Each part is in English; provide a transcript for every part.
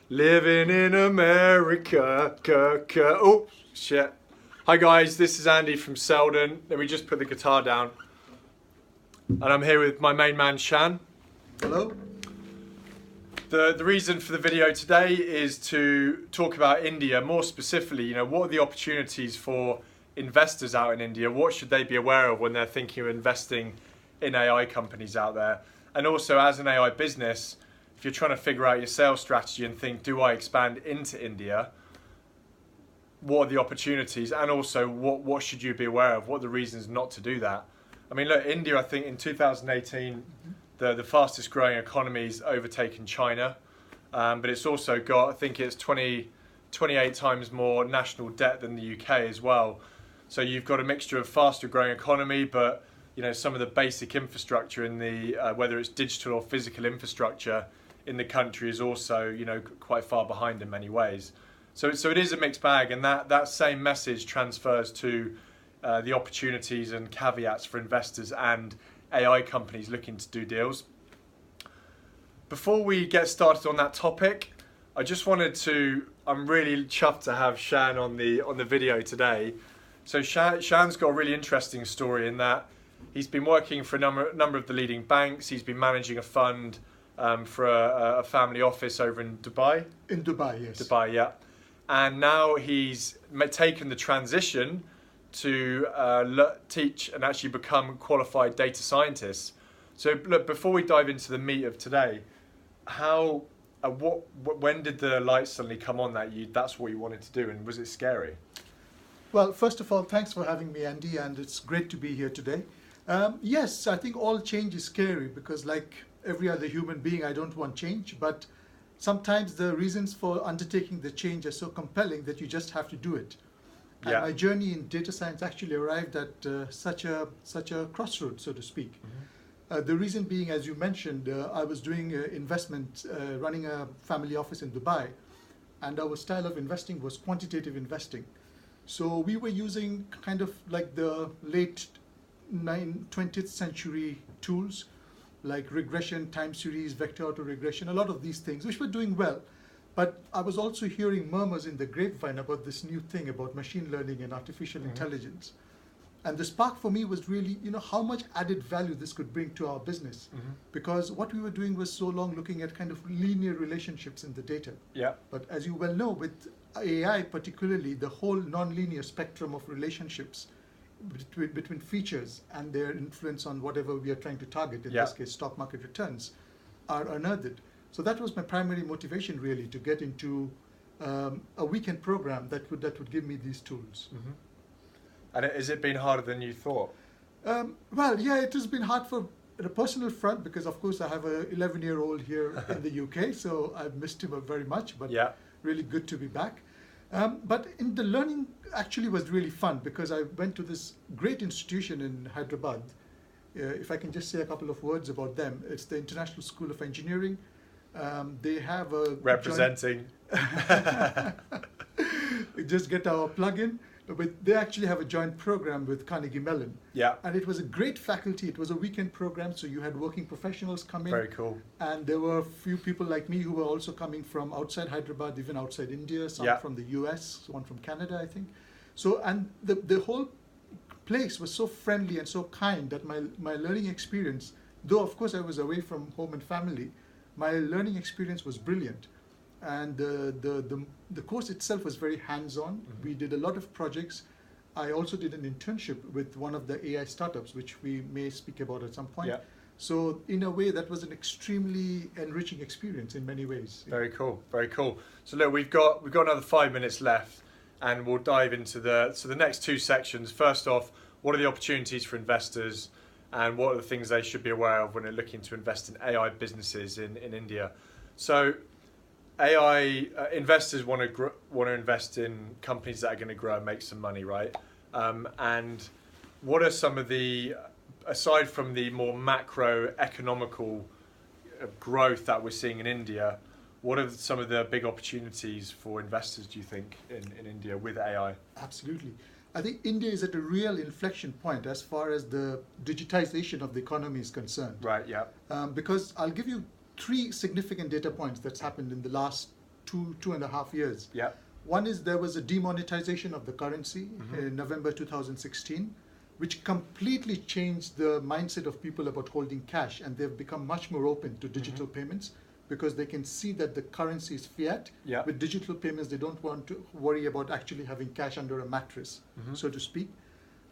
Living in America. Oh, shit. Hi guys, this is Andy from Selden. Let me just put the guitar down. And I'm here with my main man, Shan. Hello. The reason for the video today is to talk about India, more specifically, what are the opportunities for investors out in India? What should they be aware of when they're thinking of investing in AI companies out there? And also, as an AI business, if you're trying to figure out your sales strategy and think, do I expand into India? What are the opportunities? And also, what should you be aware of? What are the reasons not to do that? I mean, look, India, I think in 2018, the fastest growing economy's overtaken China. But it's also got, I think it's 28 times more national debt than the UK as well. So you've got a mixture of faster growing economy, but some of the basic infrastructure in the, whether it's digital or physical infrastructure in the country is also, quite far behind in many ways. So it is a mixed bag, and that same message transfers to the opportunities and caveats for investors and AI companies looking to do deals. Before we get started on that topic, I just wanted to, I'm really chuffed to have Shan on the video today. So Shan's got a really interesting story in that he's been working for a number of the leading banks. He's been managing a fund for a family office over in Dubai. In Dubai, yes. Dubai, yeah. And now he's taken the transition to teach and actually become qualified data scientists. So look, before we dive into the meat of today, when did the light suddenly come on that that's what you wanted to do, and was it scary? Well, first of all, thanks for having me, Andy, and it's great to be here today. Yes, I think all change is scary because, like every other human being, I don't want change, but sometimes the reasons for undertaking the change are so compelling that you just have to do it. And Yeah. my journey in data science actually arrived at such a crossroad, so to speak. Mm-hmm. The reason being, as you mentioned, I was doing investment, running a family office in Dubai, and our style of investing was quantitative investing. So we were using kind of like the late 20th century tools like regression, time series, vector autoregression, a lot of these things, which were doing well. But I was also hearing murmurs in the grapevine about this new thing about machine learning and artificial intelligence. And the spark for me was really, how much added value this could bring to our business. Because what we were doing was so long looking at kind of linear relationships in the data. Yeah. But as you well know, with AI particularly, the whole nonlinear spectrum of relationships between features and their influence on whatever we are trying to target, in this case, stock market returns, are unearthed. So that was my primary motivation, really, to get into a weekend program that would give me these tools. Mm-hmm. And has it been harder than you thought? Well, yeah, it has been hard for a personal front because, of course, I have a 11-year-old here in the UK, so I've missed him very much, but really good to be back. But in the learning actually was really fun because I went to this great institution in Hyderabad. If I can just say a couple of words about them, it's the International School of Engineering. They have a representing. Just get our plug-in. But they actually have a joint program with Carnegie Mellon. Yeah. And it was a great faculty. It was a weekend program, so you had working professionals come in. Very cool. And there were a few people like me who were also coming from outside Hyderabad, even outside India, some from the US, one from Canada, I think. So, and the whole place was so friendly and so kind that my learning experience, though of course I was away from home and family, my learning experience was brilliant. And the course itself was very hands-on. We did a lot of projects. I also did an internship with one of the AI startups, which we may speak about at some point. So in a way, that was an extremely enriching experience in many ways. Very cool, very cool. So look, we've got another 5 minutes left, and we'll dive into the next two sections. First off, what are the opportunities for investors, and what are the things they should be aware of when they're looking to invest in AI businesses in India? So AI investors want to invest in companies that are going to grow and make some money, right? And what are some of the, aside from the more macro economical growth that we're seeing in India, what are some of the big opportunities for investors, do you think, in India with AI? Absolutely. I think India is at a real inflection point as far as the digitization of the economy is concerned. Right, yeah. Because I'll give you 3 significant data points that's happened in the last two and a half years. Yeah. One is there was a demonetization of the currency in November 2016, which completely changed the mindset of people about holding cash, and they've become much more open to digital payments because they can see that the currency is fiat. Yeah. With digital payments, they don't want to worry about actually having cash under a mattress, so to speak.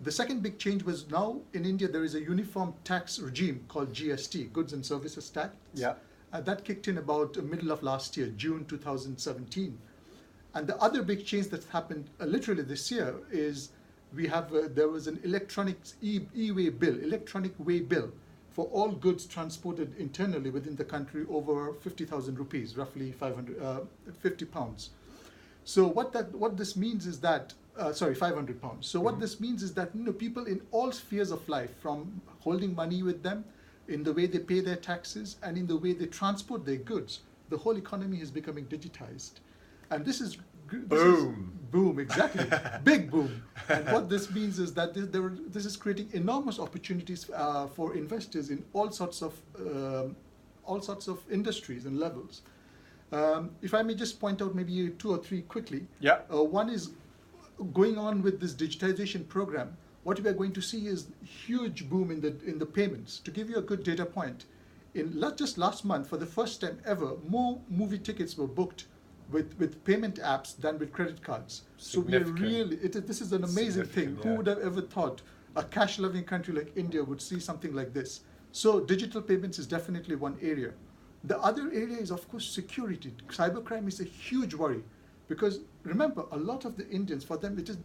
The second big change was now in India there is a uniform tax regime called GST, Goods and Services Tax. Yeah. That kicked in about the middle of last year, June 2017. And the other big change that's happened literally this year is we have there was an electronic electronic way bill for all goods transported internally within the country over 50,000 rupees, roughly 50 pounds. So what this means is that 500 pounds. So what this means is that people in all spheres of life, from holding money with them, in the way they pay their taxes, and in the way they transport their goods, the whole economy is becoming digitized. And this is boom, exactly, big boom. And what this means is that this is creating enormous opportunities for investors in all sorts of industries and levels. If I may just point out maybe two or three quickly. Yeah. One is going on with this digitization program. What we are going to see is huge boom in the payments. To give you a good data point, just last month, for the first time ever, more movie tickets were booked with payment apps than with credit cards. So we are really, this is an amazing thing. Who would have ever thought a cash-loving country like India would see something like this? So digital payments is definitely one area. The other area is, of course, security. Cybercrime is a huge worry because remember, a lot of the Indians, for them, it is,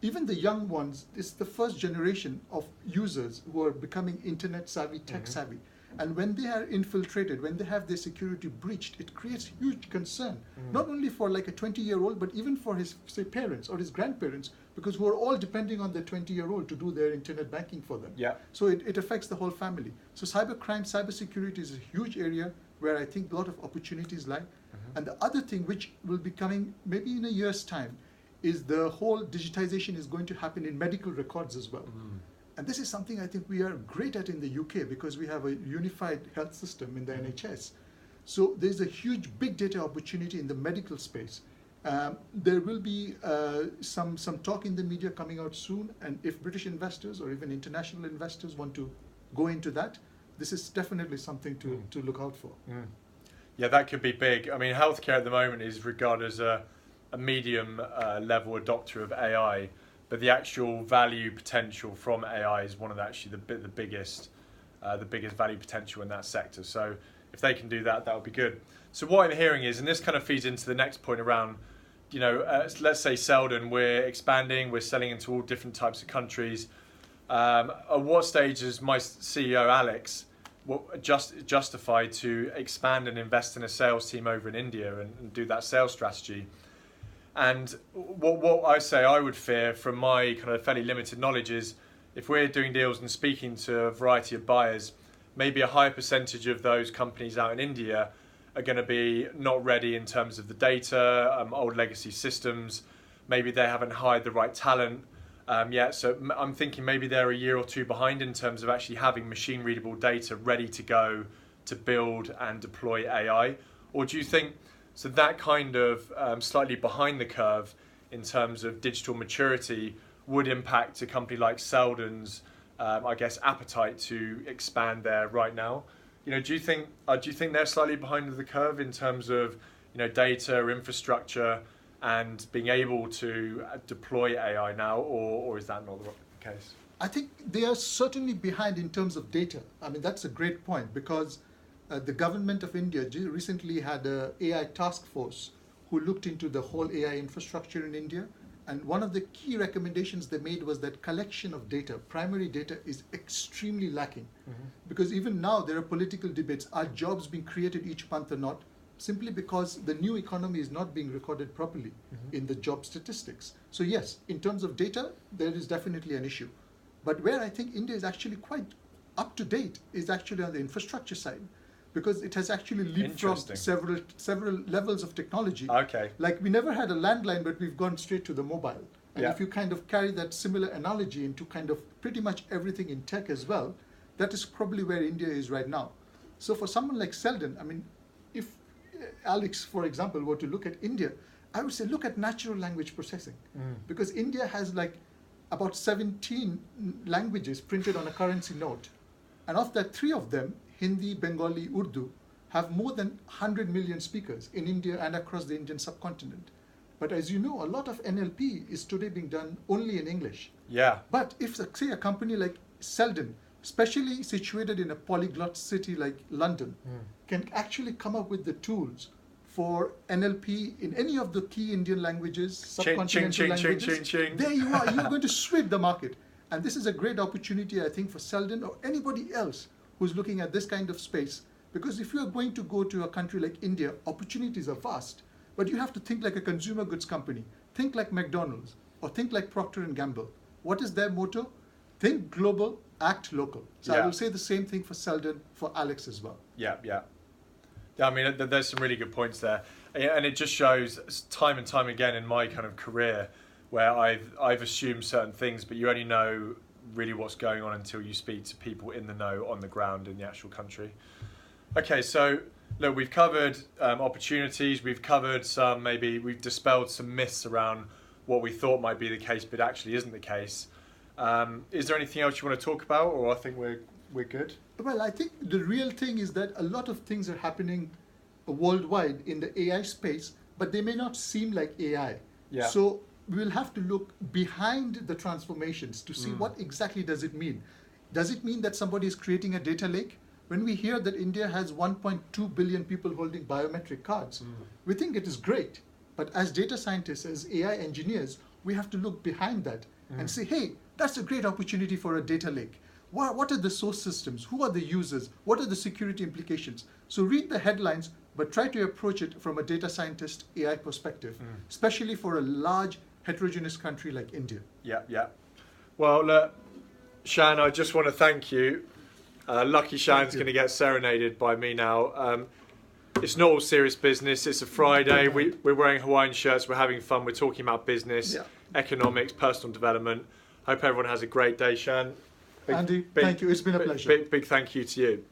even the young ones, it's the first generation of users who are becoming internet savvy, tech savvy. And when they are infiltrated, when they have their security breached, it creates huge concern, not only for like a 20-year-old, but even for his, say, parents or his grandparents, because who are all depending on the 20-year-old to do their internet banking for them. Yeah. So it affects the whole family. So cybercrime, cybersecurity is a huge area where I think a lot of opportunities lie. And the other thing which will be coming maybe in a year's time is the whole digitization is going to happen in medical records as well. And this is something I think we are great at in the UK because we have a unified health system in the NHS. So there's a huge big data opportunity in the medical space. There will be some talk in the media coming out soon, and if British investors or even international investors want to go into that, this is definitely something to look out for. Yeah, that could be big. I mean, healthcare at the moment is regarded as a medium level adopter of AI. But the actual value potential from AI is one of the biggest value potential in that sector. So if they can do that, that would be good. So what I'm hearing is, and this kind of feeds into the next point around, let's say Selden, we're expanding, we're selling into all different types of countries. At what stage is my CEO Alex justified to expand and invest in a sales team over in India and do that sales strategy? And what I say I would fear from my kind of fairly limited knowledge is if we're doing deals and speaking to a variety of buyers, maybe a higher percentage of those companies out in India are going to be not ready in terms of the data, old legacy systems. Maybe they haven't hired the right talent yet. So I'm thinking maybe they're a year or two behind in terms of actually having machine readable data ready to go to build and deploy AI. Or do you think... So that kind of slightly behind the curve in terms of digital maturity would impact a company like Selden's, appetite to expand there right now. Do you think they're slightly behind the curve in terms of data, infrastructure, and being able to deploy AI now, or is that not the case? I think they are certainly behind in terms of data. I mean, that's a great point because the government of India recently had an AI task force who looked into the whole AI infrastructure in India. And one of the key recommendations they made was that collection of data, primary data, is extremely lacking. Because even now there are political debates. Are jobs being created each month or not? Simply because the new economy is not being recorded properly in the job statistics. So yes, in terms of data, there is definitely an issue. But where I think India is actually quite up to date is actually on the infrastructure side. Because it has actually leapfrogged several levels of technology. Okay. Like we never had a landline, but we've gone straight to the mobile. And if you kind of carry that similar analogy into kind of pretty much everything in tech as well, that is probably where India is right now. So for someone like Selden, I mean, if Alex, for example, were to look at India, I would say look at natural language processing. Because India has like about 17 languages printed on a currency note. And of that, 3 of them, Hindi, Bengali, Urdu, have more than 100 million speakers in India and across the Indian subcontinent. But as you know, a lot of NLP is today being done only in English. Yeah. But if, say, a company like Selden, especially situated in a polyglot city like London, can actually come up with the tools for NLP in any of the key Indian languages, subcontinental languages, there you are, you're going to sweep the market. And this is a great opportunity, I think, for Selden or anybody else who's looking at this kind of space. Because if you're going to go to a country like India, opportunities are vast. But you have to think like a consumer goods company. Think like McDonald's or think like Procter & Gamble. What is their motto? Think global, act local. So I will say the same thing for Selden, for Alex as well. Yeah. I mean, there's some really good points there. And it just shows time and time again in my kind of career where I've assumed certain things, but you only know really what's going on until you speak to people in the know on the ground in the actual country. Okay, so look, we've covered opportunities, we've covered we've dispelled some myths around what we thought might be the case, but actually isn't the case. Is there anything else you want to talk about, or I think we're good? Well, I think the real thing is that a lot of things are happening worldwide in the AI space, but they may not seem like AI. Yeah. So we will have to look behind the transformations to see what exactly does it mean. Does it mean that somebody is creating a data lake? When we hear that India has 1.2 billion people holding biometric cards, we think it is great. But as data scientists, as AI engineers, we have to look behind that and say, hey, that's a great opportunity for a data lake. What are the source systems? Who are the users? What are the security implications? So read the headlines, but try to approach it from a data scientist AI perspective, especially for a large heterogeneous country like India. Yeah. Well, Shan, I just want to thank you. Lucky Shan's going to get serenaded by me now. It's not all serious business. It's a Friday. We're wearing Hawaiian shirts. We're having fun. We're talking about business, economics, personal development. Hope everyone has a great day, Shan. Andy, thank you. It's been a pleasure. Big thank you to you.